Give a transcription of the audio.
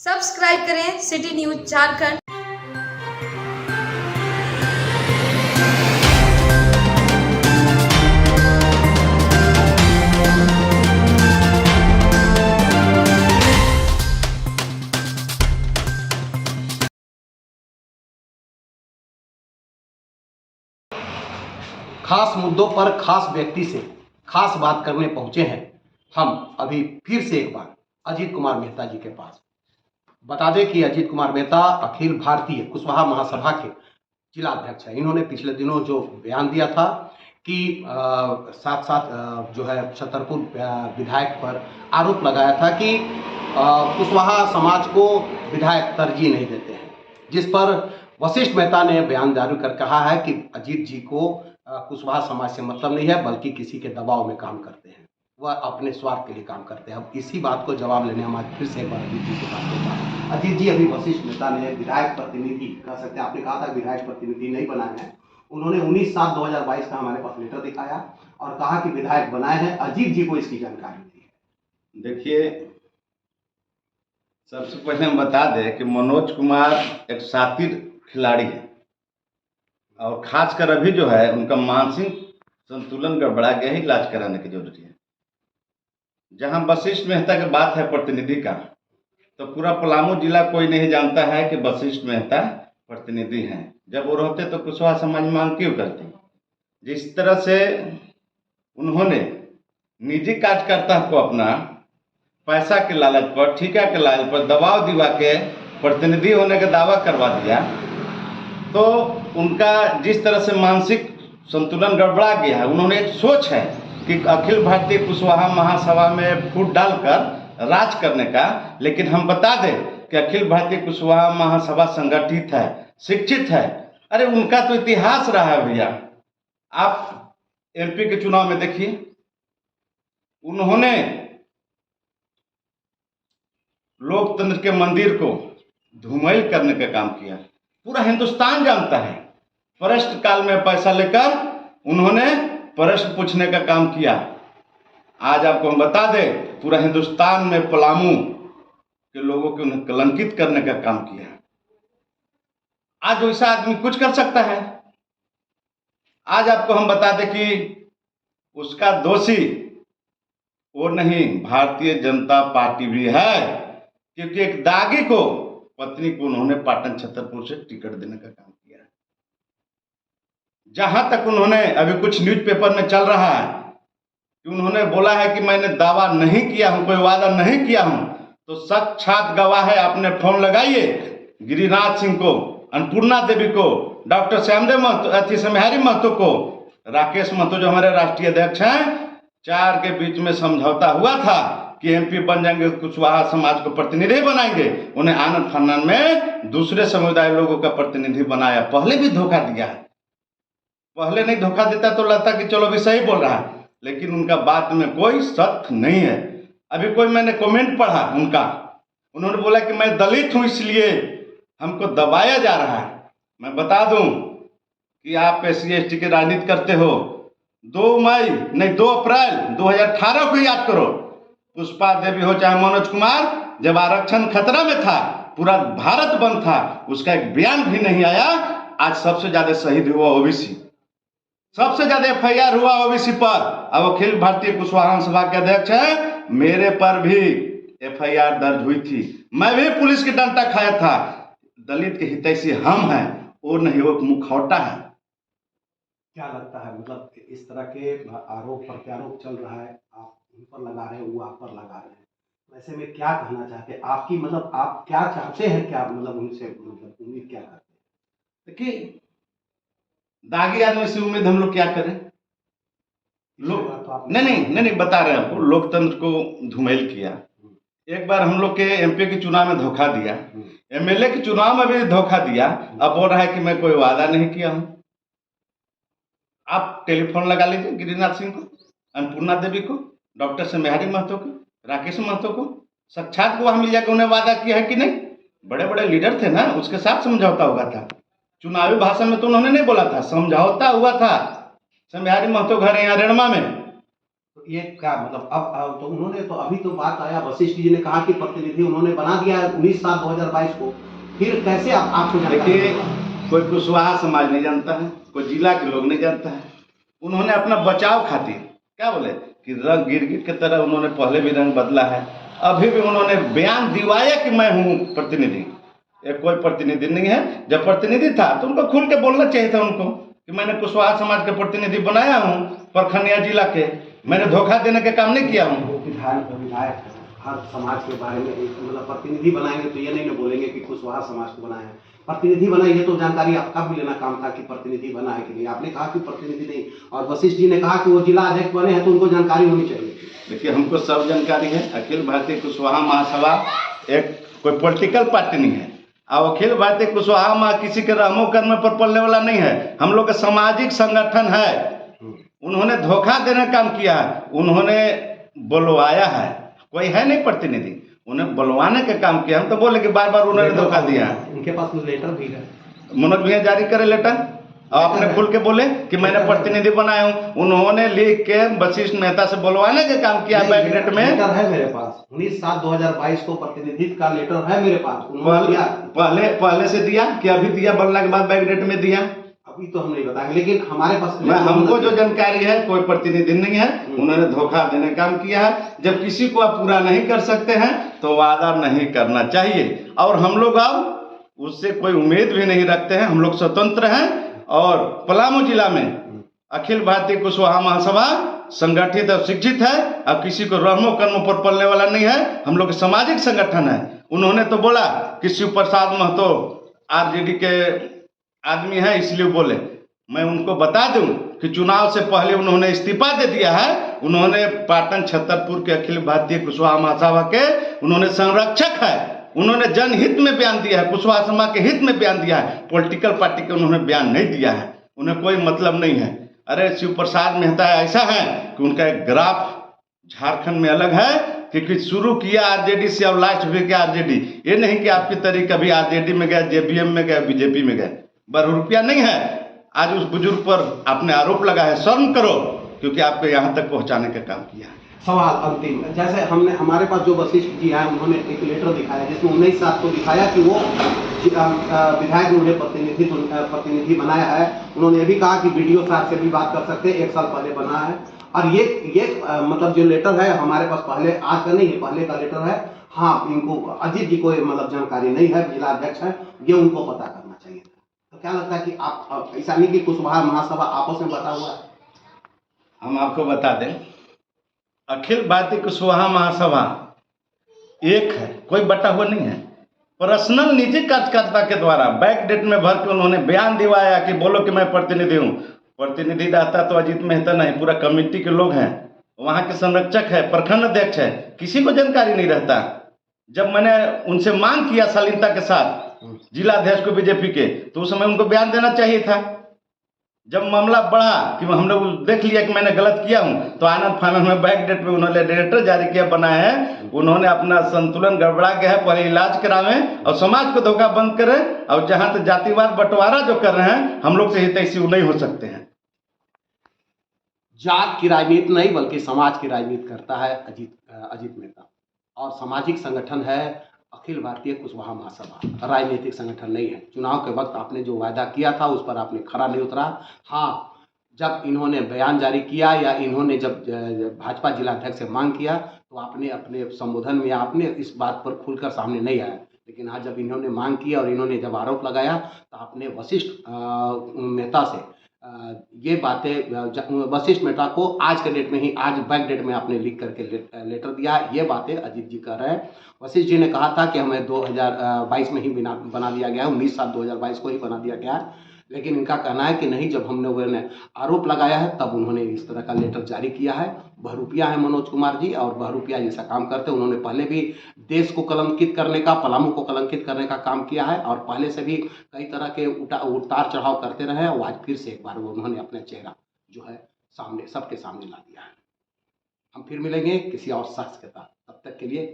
Subscribe करें city news Jharkhand. खास मुद्दों पर खास व्यक्ति से खास बात करने पहुंचे हैं हम अभी फिर से एक बार अजीत कुमार मेहता जी के पास। बता दें कि अजीत कुमार मेहता अखिल भारतीय कुशवाहा महासभा के जिला अध्यक्ष हैं। इन्होंने पिछले दिनों जो बयान दिया था कि साथ साथ जो है छतरपुर विधायक पर आरोप लगाया था कि कुशवाहा समाज को विधायक तरजीह नहीं देते हैं, जिस पर वशिष्ठ मेहता ने बयान जारी कर कहा है कि अजीत जी को कुशवाहा समाज से मतलब नहीं है, बल्कि किसी के दबाव में काम करते हैं, वह अपने स्वार्थ के लिए काम करते हैं। अब इसी बात को जवाब लेने हम आज फिर से एक बार अजीत जी से बात करते हैं। अजीत जी, अभी वशिष्ठ मेहता ने विधायक प्रतिनिधि कह सकते हैं, आपने कहा था विधायक प्रतिनिधि नहीं बनाए हैं, उन्होंने 19/7/2022 का हमारे पास लेटर दिखाया और कहा कि विधायक बनाए हैं। अजीत जी को इसकी जानकारी दी है। देखिए, सबसे पहले हम बता दें कि मनोज कुमार एक शातिर खिलाड़ी है और खासकर अभी जो है उनका मानसिक संतुलन गड़बड़ा गया है, इलाज कराने की जरूरत है। जहां वशिष्ठ मेहता की बात है प्रतिनिधि का, तो पूरा पलामू जिला कोई नहीं जानता है कि वशिष्ठ मेहता प्रतिनिधि हैं। जब वो रहते तो कुशवाहा समाज मांग क्यों करती? जिस तरह से उन्होंने निजी कार्यकर्ता को अपना पैसा के लालच पर, ठेका के लालच पर दबाव दिवा के प्रतिनिधि होने का दावा करवा दिया, तो उनका जिस तरह से मानसिक संतुलन गड़बड़ा गया है। उन्होंने एक सोच है कि अखिल भारतीय कुशवाहा महासभा में फूट डालकर राज करने का, लेकिन हम बता दें कि अखिल भारतीय कुशवाहा महासभा संगठित है, शिक्षित है। अरे उनका तो इतिहास रहा है भैया। आप एमपी के चुनाव में देखिए, उन्होंने लोकतंत्र के मंदिर को धूमिल करने का काम किया। पूरा हिंदुस्तान जानता है। प्रश्न काल में पैसा लेकर उन्होंने प्रश्न पूछने का काम किया। आज आपको हम बता दें, पूरा हिंदुस्तान में पलामू के लोगों को उन्हें कलंकित करने का काम किया। आज वैसा आदमी कुछ कर सकता है। आज आपको हम बता दें कि उसका दोषी वो नहीं, भारतीय जनता पार्टी भी है, क्योंकि एक दागी को, पत्नी को उन्होंने पाटन छतरपुर से टिकट देने का काम किया। जहां तक उन्होंने, अभी कुछ न्यूज़पेपर में चल रहा है कि उन्होंने बोला है कि मैंने दावा नहीं किया हूं, कोई वादा नहीं किया हूं, तो साक्षात गवाह है। आपने फोन लगाइए गिरिनाथ सिंह को, अन्नपूर्णा देवी को, डॉक्टर श्यामदेव महतो, समहारी महतो को, राकेश महतो जो हमारे राष्ट्रीय अध्यक्ष हैं, चार के बीच में समझौता हुआ था कि एमपी बन जाएंगे, कुशवाहा समाज को प्रतिनिधि बनाएंगे। उन्हें आनंद फानन में दूसरे समुदाय लोगों का प्रतिनिधि बनाया। पहले भी धोखा दिया है। पहले नहीं धोखा देता तो लगता कि चलो भी सही बोल रहा है, लेकिन उनका बात में कोई सत्य नहीं है। अभी कोई मैंने कमेंट पढ़ा उनका, उन्होंने बोला कि मैं दलित हूं इसलिए हमको दबाया जा रहा है। मैं बता दूं कि आप SC/ST की राजनीति करते हो। 2 अप्रैल 2018 को याद करो, पुष्पा देवी हो चाहे मनोज कुमार, जब आरक्षण खतरा में था, पूरा भारत बंद था, उसका एक बयान भी नहीं आया। आज सबसे ज्यादा शहीद हुआ ओबीसी, सबसे ज्यादा FIR हुआ ओबीसी पर। अब अखिल भारतीय कुशवाहा सभा के अध्यक्ष है, मेरे पर भी FIR दर्ज हुई थी, मैं भी पुलिस की डंडा खाया था। दलित के हितैषी हम हैं और नहीं वो मुखौटा है। क्या लगता है, मतलब इस तरह के आरोप प्रत्यारोप चल रहा है, आप उन पर लगा रहे हैं, वो आप पर लगा रहे हैं, वैसे में क्या कहना चाहते हैं? आपकी मतलब आप क्या चाहते हैं, क्या मतलब उनसे मतलब उम्मीद क्या करते हैं? देखिए, दागी आदमी से उम्मीद हम लोग क्या करें? लोग नहीं बता रहे हैं आपको, लोकतंत्र को धूमिल किया। एक बार हम लोग के एमपी के चुनाव में धोखा दिया, MLA के चुनाव में भी धोखा दिया। अब बोल रहा है कि मैं कोई वादा नहीं किया हूं। आप टेलीफोन लगा लीजिए गिरिनाथ सिंह को, अन्नपूर्णा देवी को, डॉक्टर समहारी महतो को, राकेश महतो को, साक्षात गवाह मिल जाएगा उन्हें वादा किया है कि नहीं। बड़े बड़े लीडर थे ना, उसके साथ समझौता हुआ था। चुनावी भाषण में तो उन्होंने नहीं बोला था, समझौता हुआ था। समहारी महतो घर यहाँ रेणमा में, तो ये क्या मतलब अब तो उन्होंने तो अभी तो बात आया, वशिष्ठ जी ने कहा कि प्रतिनिधि उन्होंने बना दिया है 19/7/2022 को, फिर कैसे आपको जानकारी देखिए, है? कोई कुशवाहा समाज नहीं जानता है, कोई जिला के लोग नहीं जानता है। उन्होंने अपना बचाव खातिर क्या बोले कि रंग गिरगिट की तरह उन्होंने पहले भी रंग बदला है, अभी भी उन्होंने बयान दिवाया कि मैं हूँ प्रतिनिधि। एक कोई प्रतिनिधि नहीं है। जब प्रतिनिधि था तो उनको खुल के बोलना चाहिए था उनको कि मैंने कुशवाहा समाज के प्रतिनिधि बनाया हूँ प्रखंड या जिला के, मैंने धोखा देने के काम नहीं किया हूँ। वो विधायक हर समाज के बारे में एक मतलब प्रतिनिधि बनाएंगे तो ये नहीं ना बोलेंगे कि कुशवाहा समाज को बनाया है। प्रतिनिधि बनाएंगे तो जानकारी आपका भी लेना काम था कि प्रतिनिधि बना है कि नहीं। आपने कहा कि प्रतिनिधि नहीं, और वशिष्ठ जी ने कहा कि वो जिला अध्यक्ष बने हैं तो उनको जानकारी होनी चाहिए। देखिए, हमको सब जानकारी है। अखिल भारतीय कुशवाहा महासभा एक कोई पॉलिटिकल पार्टी नहीं है, और अखिल भारतीय कुशवाहा महा किसी के रहमो कर्म पर पलने वाला नहीं है। हम लोग का सामाजिक संगठन है। उन्होंने धोखा देने का काम किया है, उन्होंने बुलवाया है, कोई है नहीं प्रतिनिधि, उन्हें बुलवाने का काम किया। हम तो बोले कि बार बार उन्होंने धोखा दिया है। उनके पास लेटर भी है, मनोज भैया जारी करे लेटर, और आपने खुल के बोले कि मैंने प्रतिनिधि बनाया हूँ। उन्होंने लिख के वशिष्ठ मेहता से बुलवाने का काम किया। बैकडेट में लेटर है मेरे पास, 19/7/2022 को प्रतिनिधित्व का लेटर है मेरे पास। पहले से दिया कि अभी दिया, बोलने के बाद बैकडेट में दिया? अभी तो हम नहीं बताएंगे, लेकिन हमारे पास हमको जो जानकारी है, कोई प्रतिनिधि नहीं है, उन्होंने धोखा देने का काम किया है। जब किसी को आप पूरा नहीं कर सकते हैं तो वादा नहीं करना चाहिए, और हम लोग अब उससे कोई उम्मीद भी नहीं रखते हैं। हम लोग स्वतंत्र हैं, और पलामू जिला में अखिल भारतीय कुशवाहा महासभा संगठित और शिक्षित है, अब किसी को रहमो कर्मों पर पलने वाला नहीं है। हम लोग सामाजिक संगठन है। उन्होंने तो बोला कि शिव प्रसाद महतो आरजेडी के आदमी है इसलिए बोले। मैं उनको बता दूं कि चुनाव से पहले उन्होंने इस्तीफा दे दिया है। उन्होंने पाटन छतरपुर के अखिल भारतीय कुशवाहा महासभा के उन्होंने संरक्षक है। उन्होंने जनहित में बयान दिया है, कुशवाहा समाज के हित में बयान दिया है। पॉलिटिकल पार्टी के उन्होंने बयान नहीं दिया है, उन्हें कोई मतलब नहीं है। अरे शिव प्रसाद मेहता ऐसा है कि उनका एक ग्राफ झारखंड में अलग है, क्योंकि शुरू किया आरजेडी से और लास्ट भी किया आरजेडी। ये नहीं कि आपकी तरह कभी आरजेडी में गए, जेबीएम में गए, बीजेपी में गए। ₹12 नहीं है। आज उस बुजुर्ग पर आपने आरोप लगा है, शर्म करो, क्योंकि आपको यहाँ तक पहुँचाने का काम किया है। सवाल अंतिम, जैसे हमने हमारे पास जो वशिष्ठ जी आए उन्होंने एक लेटर दिखाया जिसमें 19/7 को दिखाया कि वो विधायक ने उन्हें प्रतिनिधि बनाया है। उन्होंने ये भी कहा कि वीडियो साहब से भी बात कर सकते हैं, 1 साल पहले बना है। और ये मतलब जो लेटर है हमारे पास पहले, आज का नहीं है, पहले का लेटर है। हाँ, इनको अजीत जी को मतलब जानकारी नहीं है, जिला अध्यक्ष है, ये उनको पता करना चाहिए था। तो क्या लगता है कि आप ऐसा नहीं कि कुशवाहा महासभा आपस में बटा हुआ है? हम आपको बता दें, अखिल भारतीय कुशवाहा महासभा एक है, कोई बटा हुआ नहीं है। पर्सनल निजी कार्यकर्ता के द्वारा बैकडेट में भर के उन्होंने बयान दिवाया कि बोलो कि मैं प्रतिनिधि हूँ। प्रतिनिधि रहता तो अजीत मेहता नहीं, पूरा कमेटी के लोग हैं, वहाँ के संरक्षक है, प्रखंड अध्यक्ष है, किसी को जानकारी नहीं रहता। जब मैंने उनसे मांग किया शालीनता के साथ जिला अध्यक्ष को बीजेपी के, तो उस समय उनको बयान देना चाहिए था। जब मामला बढ़ा कि हमने देख लिया कि मैंने गलत किया हूं, तो आनंद फानंद में बैकडेट में उन्होंने लेटर जारी किया, बनाए हैं। उन्होंने अपना संतुलन गड़बड़ा के है, पहले इलाज करावें और समाज को धोखा बंद करें। और जहां तक जातिवाद बंटवारा जो कर रहे हैं, हम लोग से हित ऐसी नहीं हो सकते हैं। जात की राजनीति नहीं बल्कि समाज की राजनीति करता है अजीत मेहता, और सामाजिक संगठन है अखिल भारतीय कुशवाहा महासभा, राजनीतिक संगठन नहीं है। चुनाव के वक्त आपने जो वायदा किया था उस पर आपने खरा नहीं उतरा। हाँ, जब इन्होंने बयान जारी किया या इन्होंने जब भाजपा जिला अध्यक्ष से मांग किया तो आपने अपने संबोधन में आपने इस बात पर खुलकर सामने नहीं आया। लेकिन आज जब इन्होंने मांग किया और इन्होंने जब आरोप लगाया तो आपने वशिष्ठ मेहता से ये बातें, वशिष्ठ मेहता को आज के डेट में ही, आज बैक डेट में आपने लिख करके लेटर दिया। ये बातें अजीत जी कर रहे हैं। वशिष्ठ जी ने कहा था कि हमें 2022 में ही बना दिया गया है, 19/7/2022 को ही बना दिया गया है। लेकिन इनका कहना है कि नहीं, जब हम लोगों ने आरोप लगाया है तब उन्होंने इस तरह का लेटर जारी किया है। बहरूपिया है मनोज कुमार जी, और बहरूपिया जैसा काम करते हैं। उन्होंने पहले भी देश को कलंकित करने का, पलामू को कलंकित करने का काम किया है, और पहले से भी कई तरह के उतार चढ़ाव करते रहे। और आज फिर से एक बार उन्होंने अपना चेहरा जो है सामने, सबके सामने ला दिया है। हम फिर मिलेंगे किसी और शख्स के साथ, तब तक के लिए